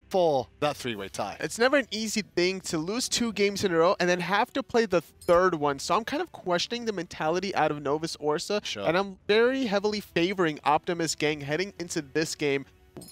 for that three-way tie. It's never an easy thing to lose 2 games in a row and then have to play the third one. So I'm kind of questioning the mentality out of Novus Orsa. Sure. And I'm very heavily favoring Optimus Gang heading into this game,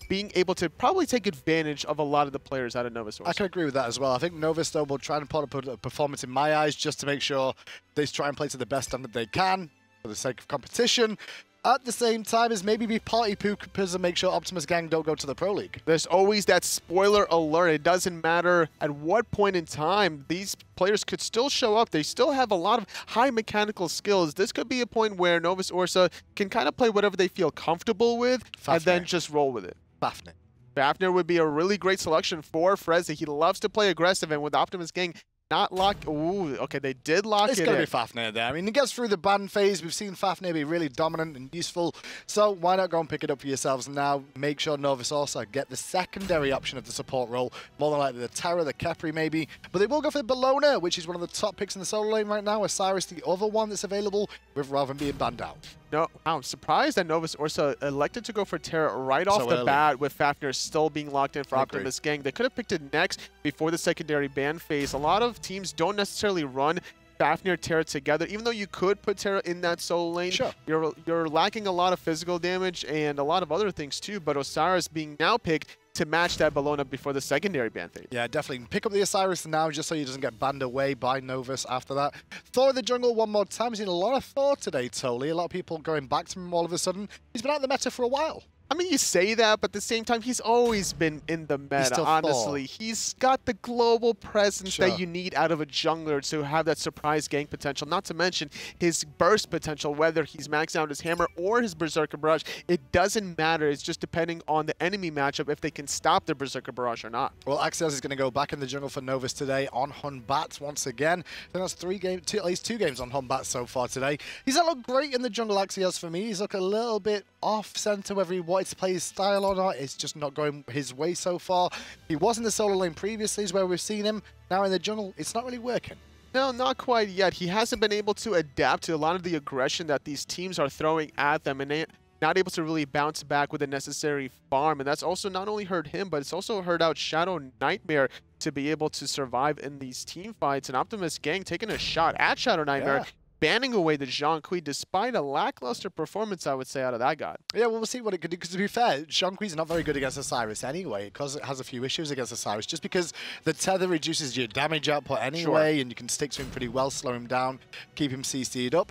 being able to probably take advantage of a lot of the players out of Novus Orsa. I can agree with that as well. I think Novus, though, will try and put a performance in my eyes just to make sure they try and play to the best standard they can for the sake of competition. At the same time as maybe be party poopers and make sure Optimus Gang don't go to the Pro League. There's always that spoiler alert. It doesn't matter at what point in time these players could still show up. They still have a lot of high mechanical skills. This could be a point where Novus Orsa can kind of play whatever they feel comfortable with and then just roll with it. Fafnir. Fafnir would be a really great selection for Frezzy. He loves to play aggressive, and with Optimus Gang not lock. Ooh, okay, they did lock it in. It's going to be Fafnir there. I mean, he gets through the ban phase. We've seen Fafnir be really dominant and useful. So why not go and pick it up for yourselves now? Make sure Novus also get the secondary option of the support role. More than likely the Terra, the Kepri maybe. But they will go for the Bologna, which is one of the top picks in the solo lane right now. Osiris, the other one that's available, with rather than being banned out. No, I'm surprised that Novus Orsa elected to go for Terra right off the bat with Fafnir still being locked in for Optimus Gang. They could have picked it next before the secondary ban phase. A lot of teams don't necessarily run Fafnir, Terra together, even though you could put Terra in that solo lane. Sure. You're lacking a lot of physical damage and a lot of other things too, but Osiris being now picked to match that Bologna before the secondary ban phase. Yeah, definitely. Pick up the Osiris now just so he doesn't get banned away by Novus after that. Thor in the jungle one more time. We've seen a lot of Thor today, Toli. A lot of people going back to him all of a sudden. He's been out of the meta for a while. I mean, you say that, but at the same time, he's always been in the meta, honestly. He's got the global presence that you need out of a jungler to have that surprise gank potential, not to mention his burst potential, whether he's maxing out his hammer or his Berserker Barrage. It doesn't matter. It's just depending on the enemy matchup if they can stop their Berserker Barrage or not. Well, Axios is going to go back in the jungle for Novus today on Hunbat once again. I think that's at least two games on Hunbat so far today. He's not looked great in the jungle, Axios, for me. He's looked a little bit off-center, whether he wanted to play his style or not. It's just not going his way so far. He was in the solo lane previously, is where we've seen him. Now in the jungle, it's not really working. No, not quite yet. He hasn't been able to adapt to a lot of the aggression that these teams are throwing at them, and not able to really bounce back with the necessary farm. And that's also not only hurt him, but it's also hurt out Shadow Nightmare to be able to survive in these team fights. And Optimus Gang taking a shot at Shadow Nightmare, banning away the Zhang Kui despite a lackluster performance, I would say, out of that god. Yeah, well, we'll see what it could do, because to be fair, Zhang Kui's not very good against Osiris anyway, because it has a few issues against Osiris, just because the tether reduces your damage output anyway, and you can stick to him pretty well, slow him down, keep him CC'd up.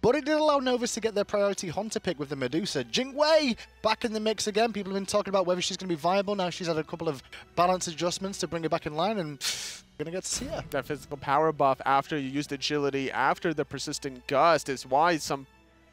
But it did allow Novus to get their priority Hunter pick with the Medusa. Jingwei back in the mix again. People have been talking about whether she's going to be viable. Now she's had a couple of balance adjustments to bring her back in line, and we're going to get to see her. That physical power buff after you used agility, after the persistent gust, is why some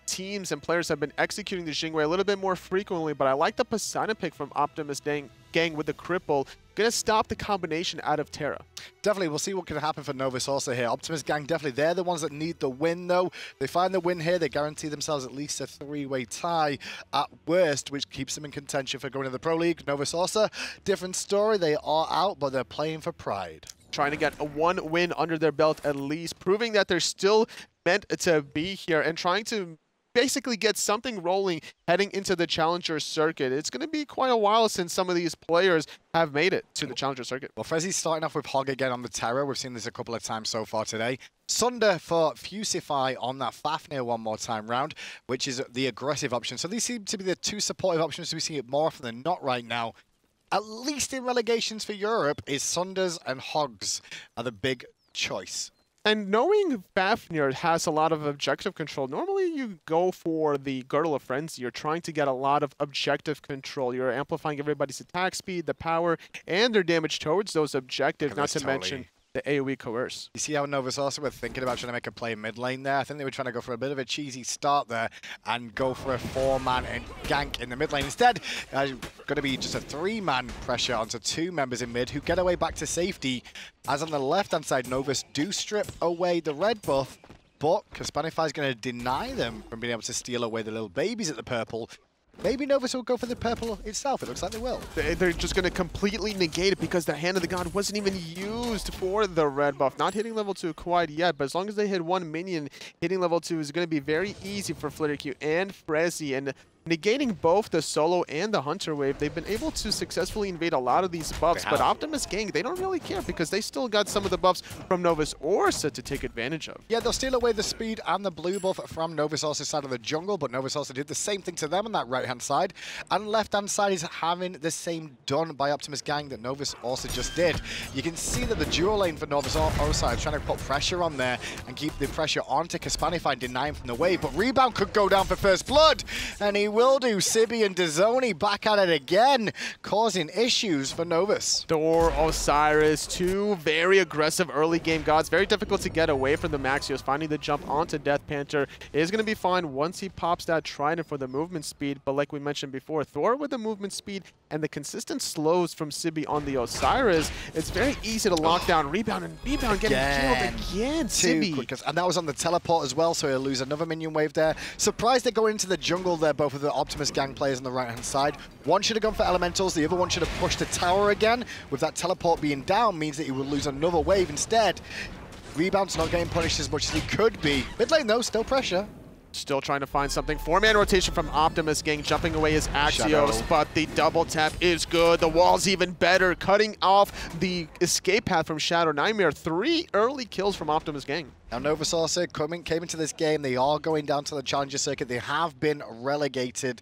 teams and players have been executing the Jingwei a little bit more frequently. But I like the Poseidon pick from Optimus Gang with the cripple. Going to stop the combination out of Terra. Definitely, we'll see what can happen for Novus also here. Optimus Gang, definitely, they're the ones that need the win, though. They find the win here, they guarantee themselves at least a three-way tie at worst, which keeps them in contention for going to the Pro League. Novus Orsa, different story. They are out, but they're playing for pride. Trying to get a one win under their belt at least, proving that they're still meant to be here and trying to basically get something rolling heading into the Challenger Circuit. It's going to be quite a while since some of these players have made it to the Challenger Circuit. Well, Frezzy's starting off with Hog again on the Terror. We've seen this a couple of times so far today. Sunder for Fusify on that Fafnir one more time round, which is the aggressive option. So these seem to be the two supportive options. We see it more often than not right now. At least in relegations for Europe, is Sunders and Hogs are the big choice. And knowing Fafnir has a lot of objective control, normally you go for the Girdle of Frenzy. You're trying to get a lot of objective control. You're amplifying everybody's attack speed, the power, and their damage towards those objectives, not to mention the AoE Coerce. You see how Novus also were thinking about trying to make a play mid lane there? I think they were trying to go for a bit of a cheesy start there and go for a 4-man and gank in the mid lane. Instead, going to be just a 3-man pressure onto 2 members in mid who get away back to safety. As on the left-hand side, Novus do strip away the red buff, but Kaspanify is going to deny them from being able to steal away the little babies at the purple. Maybe Novus will go for the purple itself. It looks like they will. They're just going to completely negate it because the Hand of the God wasn't even used for the red buff. Not hitting level 2 quite yet, but as long as they hit 1 minion, hitting level 2 is going to be very easy for FlitterQ and Frezzy. And negating both the solo and the hunter wave. They've been able to successfully invade a lot of these buffs, but Optimus gang, they don't really care because they still got some of the buffs from Novus Orsa to take advantage of. Yeah, they'll steal away the speed and the blue buff from Novus Orsa's side of the jungle, but Novus Orsa did the same thing to them on that right-hand side, and left-hand side is having the same done by Optimus gang that Novus Orsa just did. You can see that the dual lane for Novus Orsa is trying to put pressure on there and keep the pressure onto Kaspanify, deny him from the wave, but Rebound could go down for first blood, and he will do. Sibby and Dazoni back at it again, causing issues for Novus. Thor, Osiris, two very aggressive early game gods. Very difficult to get away from the Axios. Finding the jump onto Death Panther is going to be fine once he pops that Trident for the movement speed. But like we mentioned before, Thor with the movement speed and the consistent slows from Sibby on the Osiris, it's very easy to lock down Rebound, and Rebound getting killed again. Sibby. And that was on the teleport as well, so he'll lose another minion wave there. Surprised they're going into the jungle there, both of the Optimus gang players on the right-hand side. One should have gone for elementals, the other one should have pushed the tower again. With that teleport being down means that he will lose another wave instead. Rebound's not getting punished as much as he could be. Mid lane though, still pressure. Still trying to find something. 4-man rotation from Optimus gang, jumping away his Axios, Shadow. but the double tap is good. The wall's even better, cutting off the escape path from Shadow Nightmare. 3 early kills from Optimus gang. Now Novus Orsa came into this game, they are going down to the Challenger Circuit. They have been relegated.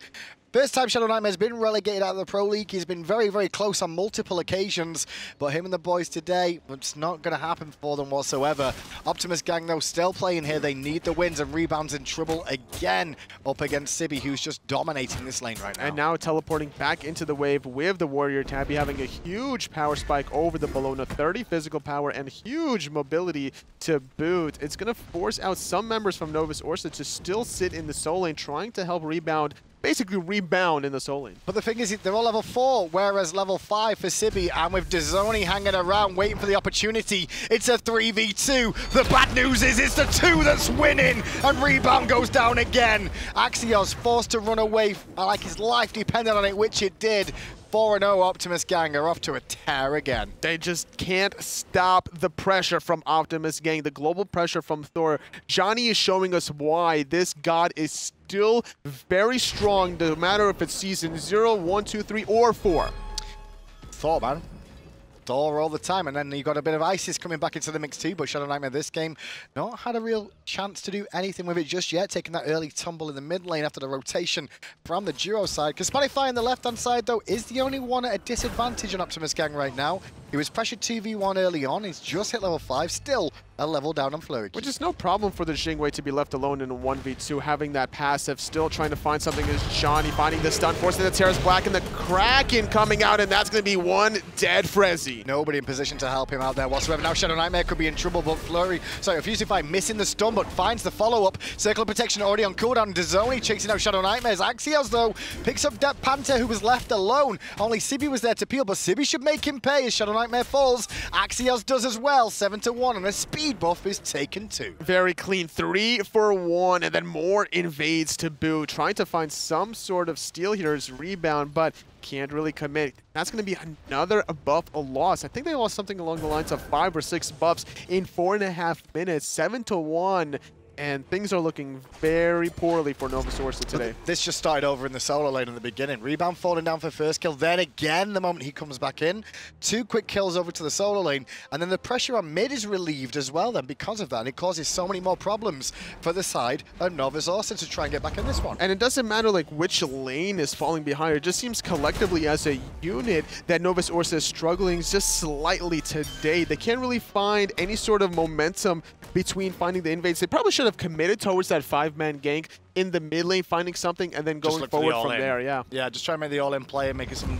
First time Shadow Nightmare's been relegated out of the Pro League. He's been very, very close on multiple occasions, but him and the boys today, it's not going to happen for them whatsoever. Optimus gang, though, still playing here. They need the wins, and Rebound's in trouble again up against Sibby, who's just dominating this lane right now. And now teleporting back into the wave with the Warrior Tabby, having a huge power spike over the Bologna, 30 physical power and huge mobility to boot. It's going to force out some members from Novus Orsa to still sit in the soul lane, trying to help Rebound basically rebound in the soul lane. But the thing is, they're all level 4, whereas level 5 for Sibby, and with Dazoni hanging around waiting for the opportunity, it's a 3v2. The bad news is it's the 2 that's winning, and Rebound goes down again. Axios forced to run away like his life depended on it, which it did. 4-0 Optimus gang are off to a tear again. They just can't stop the pressure from Optimus gang, the global pressure from Thor. Johnny is showing us why this god is still very strong, no matter if it's season 0, 1, 2, 3, or 4. Thor, man. Thor all the time, and then you got a bit of Isis coming back into the mix too, but Shadow Nightmare this game not had a real chance to do anything with it just yet, taking that early tumble in the mid lane after the rotation from the duo side. Kaspanify on the left-hand side, though, is the only one at a disadvantage on Optimus gang right now. He was pressured 2v1 early on, he's just hit level 5, still a level down on Flurry. Which is no problem for the Xingwei to be left alone in a 1v2, having that passive, still trying to find something as Johnny finding the stun, forcing the Terrace Black, and the Kraken coming out, and that's going to be one dead Frezzy. Nobody in position to help him out there whatsoever. Now Shadow Nightmare could be in trouble, but Fusify missing the stun, but finds the follow-up. Circle of Protection already on cooldown. Dazoni chasing out Shadow Nightmares. Axios, though, picks up Death Panther, who was left alone. Only Sibby was there to peel, but Sibby should make him pay as Shadow Nightmare falls. Axios does as well, 7-1, and a speed buff is taken too. Very clean, 3 for 1, and then more invades to boot. Trying to find some sort of steal here as Rebound, but can't really commit. That's going to be another buff a loss. I think they lost something along the lines of 5 or 6 buffs in 4.5 minutes, 7-1. And things are looking very poorly for Novus Orsa today. This just started over in the solo lane in the beginning. Rebound falling down for first kill. Then again, the moment he comes back in, 2 quick kills over to the solo lane. And then the pressure on mid is relieved as well then because of that. And it causes so many more problems for the side of Novus Orsa to try and get back in this one. And it doesn't matter like which lane is falling behind. It just seems collectively as a unit that Novus Orsa is struggling just slightly today. They can't really find any sort of momentum between finding the invades. They probably should have committed towards that 5-man gank in the mid lane, finding something and then going forward from there. Yeah, just try and make the all-in play and make it some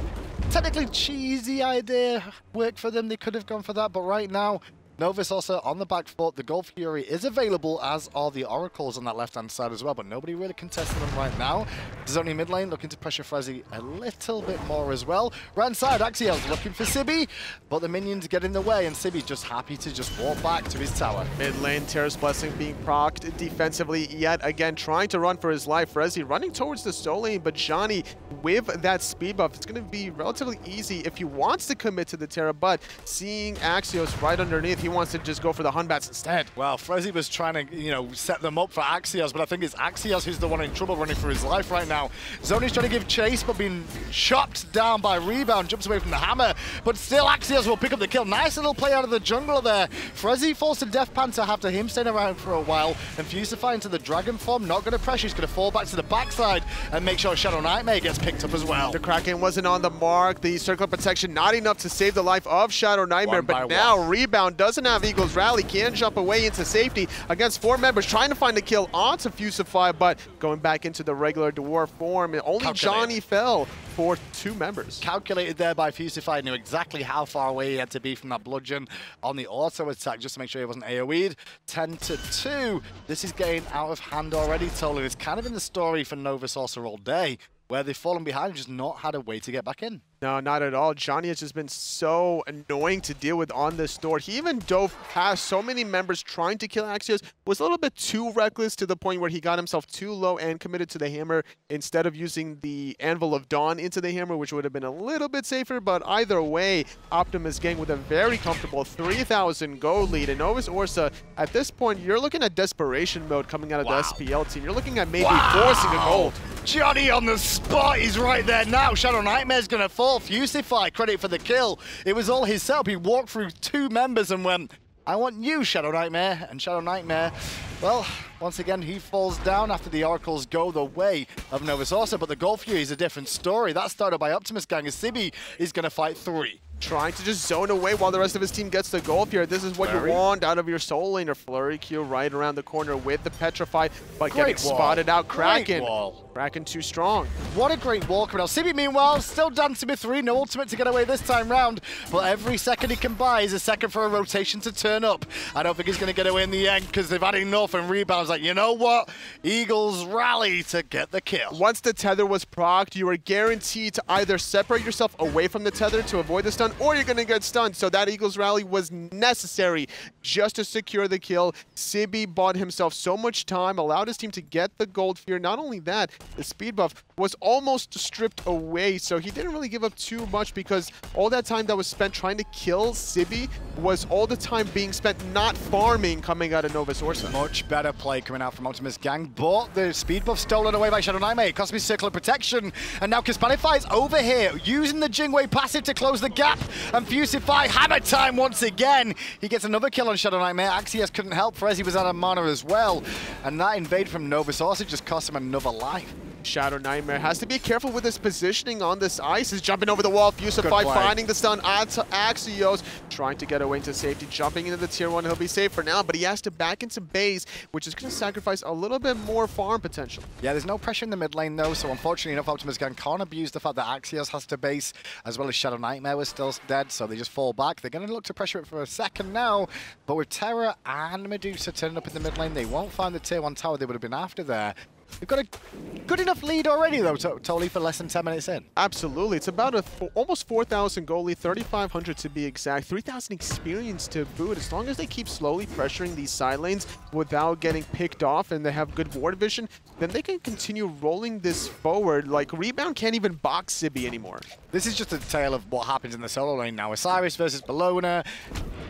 technically cheesy idea work for them. They could have gone for that, but right now Novus also on the back foot. The Gold Fury is available, as are the Oracles on that left-hand side as well, but nobody really contesting them right now. There's only mid lane looking to pressure Frezzy a little bit more as well. Right side, Axios looking for Sibby, but the minions get in the way, and Sibby's just happy to just walk back to his tower. Mid lane, Terrace Blessing being procced defensively yet again, trying to run for his life. Frezzy running towards the soul lane, but Johnny with that speed buff, it's going to be relatively easy if he wants to commit to the Terra, but seeing Axios right underneath, he wants to just go for the Hunbats instead. Well, Frezzy was trying to, you know, set them up for Axios, but I think it's Axios who's the one in trouble running for his life right now. Zony's trying to give chase, but being chopped down by Rebound, jumps away from the hammer, but still Axios will pick up the kill. Nice little play out of the jungle there. Frezzy forced a Death Panther after him staying around for a while, and Fusify into the Dragon form, not going to pressure, he's going to fall back to the backside and make sure Shadow Nightmare gets picked up as well. The Kraken wasn't on the mark, the circle of protection not enough to save the life of Shadow Nightmare, but now Rebound doesn't have Eagle's Rally, can jump away into safety against 4 members, trying to find a kill onto Fusify, but going back into the regular Dwarf form, only Johnny fell for 2 members. Calculated there by Fusify, knew exactly how far away he had to be from that bludgeon on the auto attack just to make sure he wasn't AoE'd. 10-2. This is getting out of hand already, Tolu. It's kind of been the story for Novus Orsa all day, where they've fallen behind and just not had a way to get back in. No, not at all. Johnny has just been so annoying to deal with on this door. He even dove past so many members trying to kill Axios, was a little bit too reckless to the point where he got himself too low and committed to the hammer instead of using the Anvil of Dawn into the hammer, which would have been a little bit safer. But either way, Optimus gang with a very comfortable 3,000 gold lead. And Novus Orsa, at this point, you're looking at desperation mode coming out of the SPL team. You're looking at maybe forcing a gold. Johnny on the spot, he's right there now. Shadow Nightmare's going to fall. Fusify, credit for the kill. It was all his setup. He walked through 2 members and went, I want you, Shadow Nightmare. And Shadow Nightmare, well, once again, he falls down after the Oracles go the way of Novus Orsa. But the Gold Fury is a different story. That's started by Optimus gang, as Sibi is going to fight 3. Trying to just zone away while the rest of his team gets the gold here. This is what you want out of your soul lane. Or Flurry Q right around the corner with the Petrify, but getting spotted out. Kraken. Kraken too strong. What a great wall coming out. Sibi, meanwhile, still dancing with 3. No ultimate to get away this time round. But every second he can buy is a second for a rotation to turn up. I don't think he's going to get away in the end because they've had enough. And Rebound's like, you know what? Eagles rally to get the kill. Once the tether was procced, you were guaranteed to either separate yourself away from the tether to avoid the stun, or you're going to get stunned. So that Eagles rally was necessary just to secure the kill. Sibi bought himself so much time, allowed his team to get the gold fear. Not only that, the speed buff was almost stripped away, so he didn't really give up too much because all that time that was spent trying to kill Sibi was all the time being spent not farming coming out of Novus Orsa. Much better play coming out from Optimus gang, but the speed buff stolen away by Shadow Nightmare. It cost me Circle of Protection, and now Qualifiers is over here, using the Jingwei passive to close the gap, and Fusify, hammer time once again. He gets another kill on Shadow Nightmare. Axios couldn't help, Frezzy was out of mana as well, and that invade from Novus Orsa just cost him another life. Shadow Nightmare has to be careful with his positioning on this ice. He's jumping over the wall. Fusify finding the stun onto Axios, trying to get away into safety, jumping into the tier 1. He'll be safe for now, but he has to back into base, which is going to sacrifice a little bit more farm potential. Yeah, there's no pressure in the mid lane though, so unfortunately enough, Optimus gang can't abuse the fact that Axios has to base, as well as Shadow Nightmare was still dead, so they just fall back. They're going to look to pressure it for a second now, but with Terra and Medusa turning up in the mid lane, they won't find the tier 1 tower they would have been after there. We've got a good enough lead already, though, totally for less than 10 minutes in. Absolutely. It's about a almost 4,000 goal lead, 3,500 to be exact, 3,000 experience to boot. As long as they keep slowly pressuring these side lanes without getting picked off and they have good ward vision, then they can continue rolling this forward. Like, Rebound can't even box Sibi anymore. This is just a tale of what happens in the solo lane now. Osiris versus Bellona.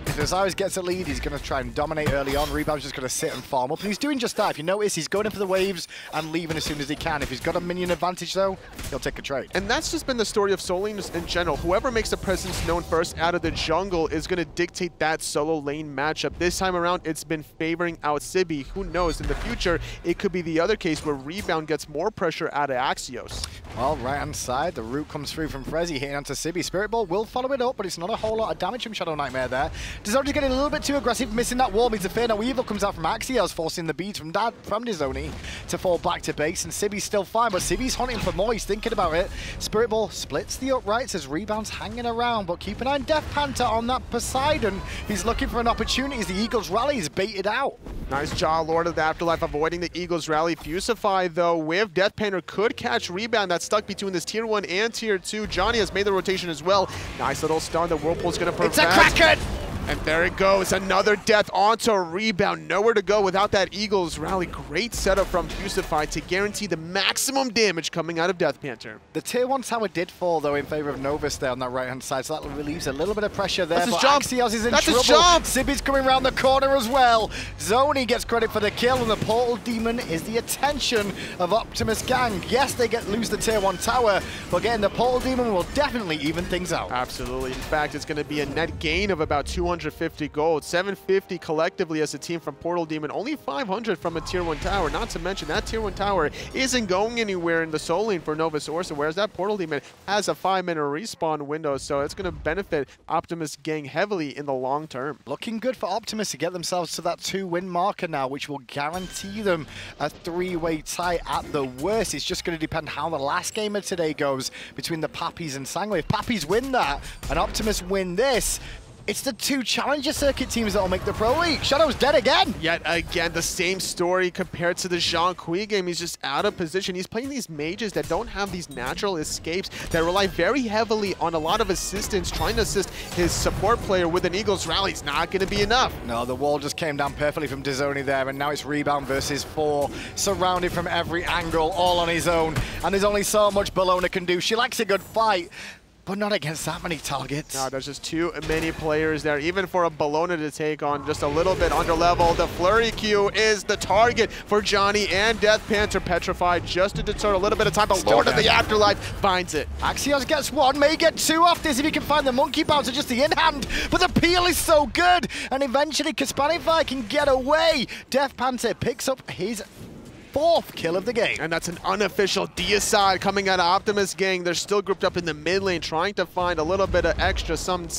If Osiris gets a lead, he's going to try and dominate early on. Rebound's just going to sit and farm up. And he's doing just that. If you notice, he's going in for the waves and leaving as soon as he can. If he's got a minion advantage, though, he'll take a trade. And that's just been the story of solo lanes in general. Whoever makes the presence known first out of the jungle is going to dictate that solo lane matchup. This time around, it's been favoring out Sibi. Who knows? In the future, it could be the other case where Rebound gets more pressure out of Axios. Well, right-hand side, the root comes through from Frezzy, hitting onto Sibi. Spirit Ball will follow it up, but it's not a whole lot of damage from Shadow Nightmare there. Dizoni's getting a little bit too aggressive, missing that wall. Means Inferno Evil comes out from Axios, forcing the beads from Dizoni to fall back to base, and Sibi's still fine, but Sibi's hunting for more. He's thinking about it. Spirit Ball splits the uprights as Rebound's hanging around, but keep an eye on Death Panther on that Poseidon. He's looking for an opportunity as the Eagles rally is baited out. Nice job, Lord of the Afterlife, avoiding the Eagles rally. Fusify, though, with Death Panther, could catch Rebound. That's stuck between this tier 1 and tier 2. Johnny has made the rotation as well. Nice little stun. The Whirlpool's going to prevent. It's a Kraken! And there it goes, another death onto a rebound. Nowhere to go without that Eagles rally. Great setup from Fusify to guarantee the maximum damage coming out of Death Panther. The tier 1 tower did fall, though, in favor of Novus there on that right-hand side, so that relieves a little bit of pressure there. That's his but jump. Axios is in That's trouble. his jump. Sibby's coming around the corner as well. Zoni gets credit for the kill, and the Portal Demon is the attention of Optimus Gang. Yes, they lose the tier 1 tower, but getting the Portal Demon will definitely even things out. Absolutely. In fact, it's going to be a net gain of about 250 gold. 750 collectively as a team from Portal Demon. Only 500 from a tier 1 tower. Not to mention that tier 1 tower isn't going anywhere in the soul lane for Novus Orsa, whereas that Portal Demon has a 5-minute respawn window, so it's going to benefit Optimus Gang heavily in the long term. Looking good for Optimus to get themselves to that 2-win marker now, which will guarantee them a 3-way tie at the worst. It's just going to depend how the last game of today goes between the Pappies and Sangway. If Pappies win that and Optimus win this, it's the 2 Challenger Circuit teams that will make the Pro League. Shadow's dead again. Yet again, the same story compared to the Jean Kui game. He's just out of position. He's playing these mages that don't have these natural escapes, that rely very heavily on a lot of assistance, trying to assist his support player with an Eagles rally. It's not going to be enough. No, the wall just came down perfectly from Dizoni there, and now it's rebound versus 4, surrounded from every angle, all on his own. And there's only so much Bologna can do. She likes a good fight, but not against that many targets. No, there's just too many players there, even for a Bologna to take on just a little bit under level. The Flurry Q is the target for Johnny and Death Panther, petrified just to deter a little bit of time. The Lord of the Afterlife finds it. Axios gets 1, may get 2 off this if he can find the monkey bouncer, just the in-hand, but the peel is so good, and eventually Kaspanify can get away. Death Panther picks up his 4th kill of the game. And that's an unofficial deicide coming out of Optimus Gang. They're still grouped up in the mid lane, trying to find a little bit of extra some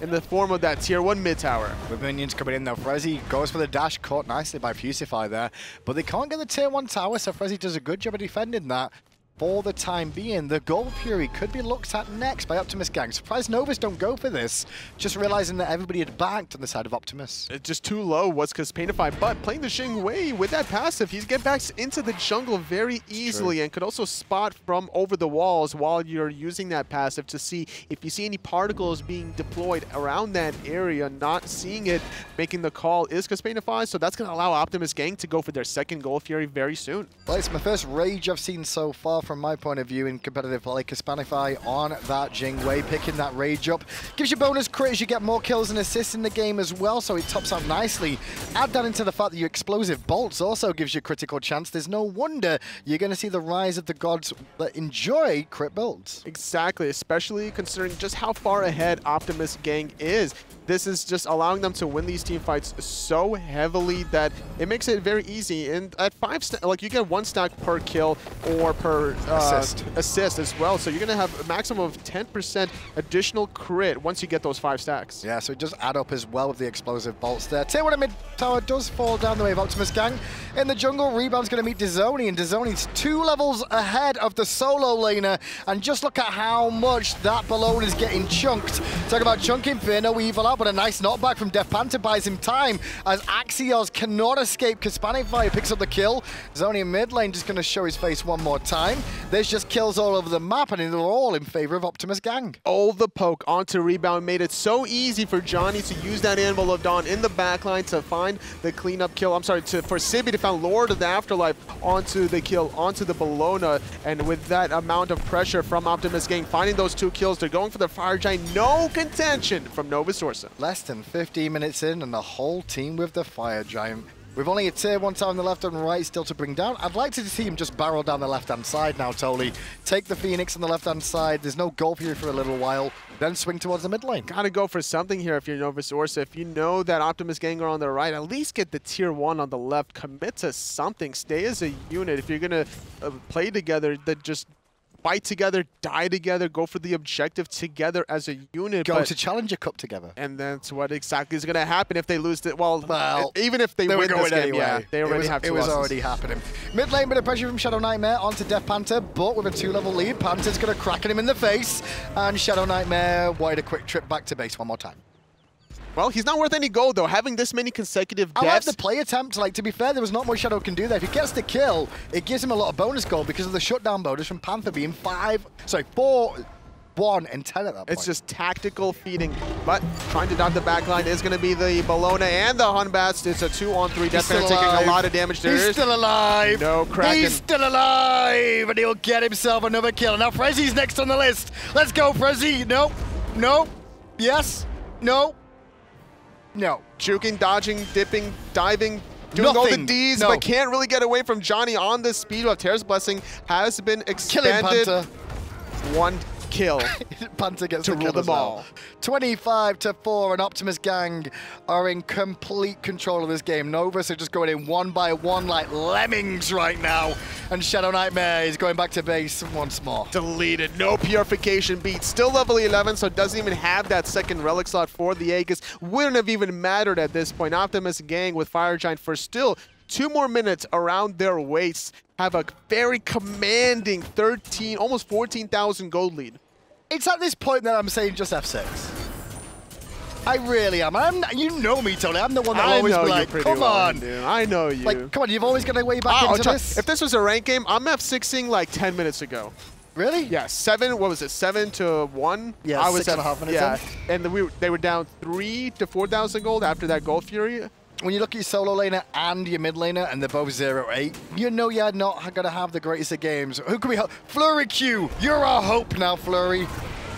in the form of that tier 1 mid tower. With minions coming in though, Frezzy goes for the dash, caught nicely by Fusify there, but they can't get the tier 1 tower, so Frezzy does a good job of defending that. For the time being, the Gold Fury could be looked at next by Optimus Gang. Surprised Novus don't go for this, just realizing that everybody had backed on the side of Optimus. It's just too low was Kaspanify, but playing the Xing Wei with that passive, he's get back into the jungle very easily and could also spot from over the walls while you're using that passive to see if you see any particles being deployed around that area. Not seeing it, making the call is Kaspanify, so that's going to allow Optimus Gang to go for their 2nd Gold Fury very soon. Well, it's my first rage I've seen so far from my point of view in competitive play. Kaspanify on that Jing Wei, picking that rage up. Gives you bonus crit as you get more kills and assists in the game as well, so it tops out nicely. Add that into the fact that your explosive bolts also gives you critical chance. There's no wonder you're going to see the rise of the gods that enjoy crit builds. Exactly, especially considering just how far ahead Optimus Gang is. This is just allowing them to win these team fights so heavily that it makes it very easy. And at 5 like you get 1 stack per kill or per assist as well. So you're going to have a maximum of 10% additional crit once you get those 5 stacks. Yeah, so it does add up as well with the explosive bolts there. Tier 1 mid tower does fall down the way of Optimus Gang. In the jungle, Rebound's going to meet Dizoni, and Dizoni's 2 levels ahead of the solo laner. And just look at how much that Bologna is getting chunked. Talk about chunking Fear, no evil out, but a nice knockback from Death Panther buys him time as Axios cannot escape Kaspanify, who picks up the kill. Zoni in mid lane just going to show his face one more time. There's just kills all over the map, and they're all in favor of Optimus Gang. Oh, the poke onto Rebound made it so easy for Johnny to use that Anvil of Dawn in the backline to find the cleanup kill. I'm sorry, for Sibby to find Lord of the Afterlife onto the kill, onto the Bologna. And with that amount of pressure from Optimus Gang, finding those 2 kills, they're going for the Fire Giant. No contention from Novus Orsa. Less than 15 minutes in, and the whole team with the Fire Giant. We've only a tier 1 tower on the left and right still to bring down. I'd like to see him just barrel down the left-hand side now, Toli. Take the Phoenix on the left-hand side. There's no goal here for a little while. Then swing towards the mid lane. Gotta go for something here if you're Novus Orsa. If you know that Optimus Gang are on the right, at least get the tier 1 on the left. Commit to something. Stay as a unit. If you're gonna play together, then just fight together, die together, go for the objective together as a unit. Go to Challenger Cup together. And that's what exactly is going to happen if they lose it. Well, even if they win this game, anyway. Yeah, they already have 2 It was losses. already happening. Mid lane, bit of pressure from Shadow Nightmare onto Death Panther, but with a 2-level lead, Panther's going to crack him in the face, and Shadow Nightmare wanted a quick trip back to base one more time. Well, he's not worth any gold, though. Having this many consecutive deaths. I like the play attempt. Like, to be fair, there was not much Shadow can do there. If he gets the kill, it gives him a lot of bonus gold because of the shutdown bonus from Panther being 4 1 in 10 at that point. It's just tactical feeding, but trying to dot the back line is going to be the Bologna and the Hunbats. It's a 2-on-3. Deathman taking a lot of damage there. He's still alive. No Kraken. He's still alive, and he'll get himself another kill. Now Frezzy's next on the list. Let's go, Frezzy. No, no, yes, no, no. Juking, dodging, dipping, diving, doing all the Ds, but can't really get away from Johnny on the speed. While Terra's Blessing has been expanded. Killing Panther. 1 kill. Panther gets to the rule kill them all. 25-4, and Optimus Gang are in complete control of this game. Novus are just going in 1 by 1 like lemmings right now, and Shadow Nightmare is going back to base once more. Deleted. No purification beat. Still level 11, so doesn't even have that second relic slot for the Aegis. Wouldn't have even mattered at this point. Optimus Gang with Fire Giant for still 2 more minutes around their waists have a very commanding 13, almost 14,000 gold lead. It's at this point that I'm saying just F6. I really am. You know me, Tony. I'm the one that always be like, come on. I know you. Like, come on, you've always got a way back into this. If this was a ranked game, I'm F6ing like 10 minutes ago. Really? Yeah, 7, what was it, 7-1? Yeah, I was 6.5 minutes in. And they were down 3 to 4,000 gold after that Gold Fury. When you look at your solo laner and your mid laner, and they're both 0-8, you know you're not going to have the greatest of games. Who can we help? Flurry Q, you're our hope now, Flurry.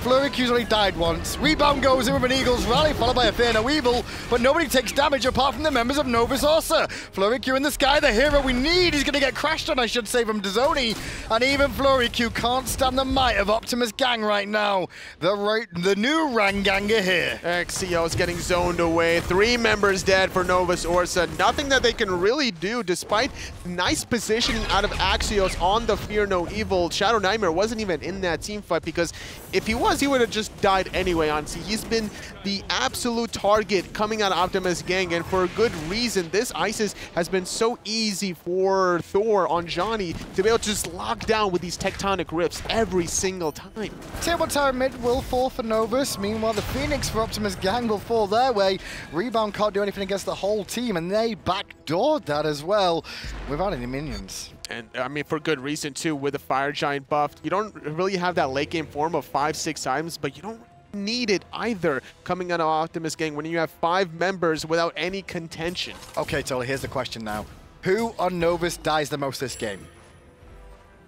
Flurry Q's only died once. Rebound goes in with an Eagle's Rally, followed by a Fear No Evil, but nobody takes damage apart from the members of Novus Orsa. Flurry Q in the sky, the hero we need. He's going to get crashed on, I should say, from Dazoni. And even Flurry Q can't stand the might of Optimus Gang right now. The new Ranganger here. XCO's getting zoned away. 3 members dead for Novus Orsa. Nothing that they can really do, despite nice positioning out of Axios on the Fear No Evil. Shadow Nightmare wasn't even in that team fight, because if he was, he would have just died anyway, honestly. He's been the absolute target coming out of Optimus Gang, and for a good reason. This ISIS has been so easy for Thor on Johnny to be able to just lock down with these tectonic rifts every single time. Table Tower mid will fall for Novus. Meanwhile, the Phoenix for Optimus Gang will fall their way. Rebound can't do anything against the whole team, and they backdoored that as well without any minions. And I mean, for good reason too, with the Fire Giant buff. You don't really have that late game form of 5-6 items, but you don't need it either coming out of Optimus Gang when you have 5 members without any contention. Okay, Tolly, here's the question now. Who on Novus dies the most this game?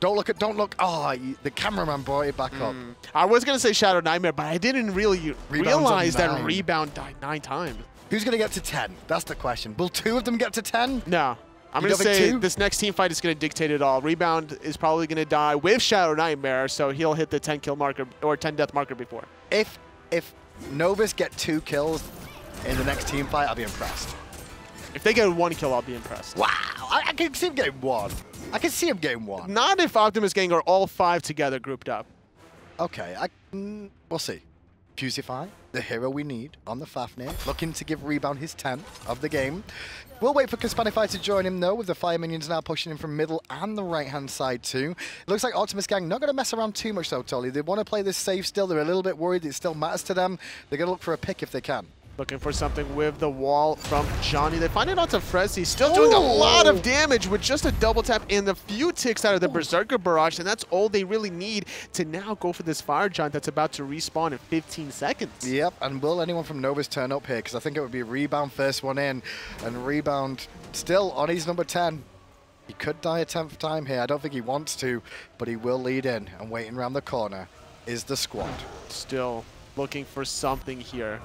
Don't look. Oh, the cameraman brought it back up. I was going to say Shadow Nightmare, but I didn't really realize that Rebound died 9 times. Who's going to get to 10? That's the question. Will 2 of them get to 10? No. I'm going to say this next team fight is going to dictate it all. Rebound is probably going to die with Shadow Nightmare, so he'll hit the 10 kill marker or 10 death marker before. If Novus get 2 kills in the next team fight, I'll be impressed. If they get 1 kill, I'll be impressed. Wow, I can see him getting 1. I can see him getting 1. Not if Optimus Gang are all 5 together grouped up. Okay, we'll see. Fusify, the hero we need on the Fafnir, looking to give Rebound his 10th of the game. We'll wait for Kaspanify to join him, though, with the Fire Minions now pushing him from middle and the right-hand side, too. It looks like Optimus Gang not going to mess around too much, though, Tolly. They want to play this safe still. They're a little bit worried. It still matters to them. They're going to look for a pick if they can. Looking for something with the wall from Johnny. They find it onto Frezzy. Still doing a lot of damage with just a double tap and a few ticks out of the Berserker Barrage, and that's all they really need to now go for this Fire Giant that's about to respawn in 15 seconds. Yep, and will anyone from Novus turn up here? Because I think it would be Rebound first one in, and Rebound still on his number 10. He could die a 10th time here. I don't think he wants to, but he will lead in, and waiting around the corner is the squad. Still looking for something here.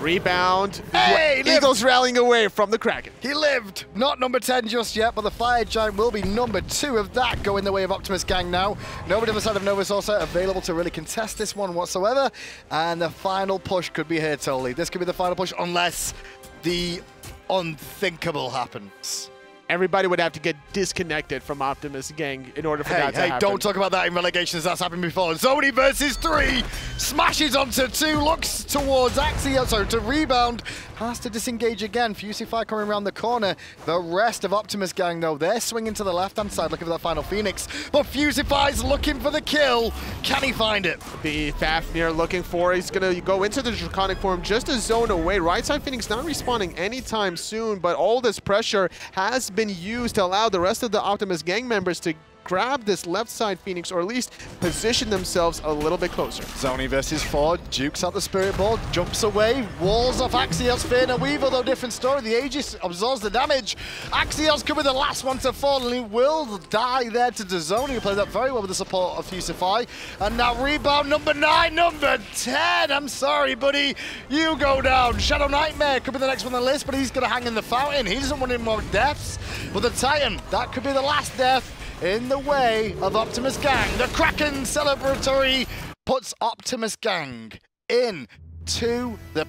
Rebound. Hey, Eagles rallying away from the Kraken. He lived. Not number 10 just yet, but the Fire Giant will be number 2 of that going the way of Optimus Gang now. Nobody on the side of Novus also available to really contest this one whatsoever. And the final push could be here, Tolly. This could be the final push unless the unthinkable happens. Everybody would have to get disconnected from Optimus Gang in order for that to happen. Don't talk about that in relegations. That's happened before. Zoni versus 3. Smashes onto 2. Looks towards Axios. So to Rebound. Has to disengage again. Fusify coming around the corner. The rest of Optimus Gang, though, they're swinging to the left-hand side looking for that final Phoenix. But Fusify's looking for the kill. Can he find it? The Fafnir looking for. He's going to go into the Draconic form just to zone away. Right side Phoenix not respawning anytime soon, but all this pressure has been used to allow the rest of the Optimus Gang members to grab this left side Phoenix, or at least position themselves a little bit closer. Zoni versus 4, Jukes out the Spirit Ball, jumps away, walls off Axios, Fear and Weaver, though different story. The Aegis absorbs the damage. Axios could be the last one to fall, and he will die there to Zoni, who plays that very well with the support of Fusify. And now rebound number 9, number 10. I'm sorry, buddy. You go down. Shadow Nightmare could be the next one on the list, but he's going to hang in the fountain. He doesn't want any more deaths. But the Titan, that could be the last death in the way of Optimus Gang. The Kraken celebratory puts Optimus Gang in to the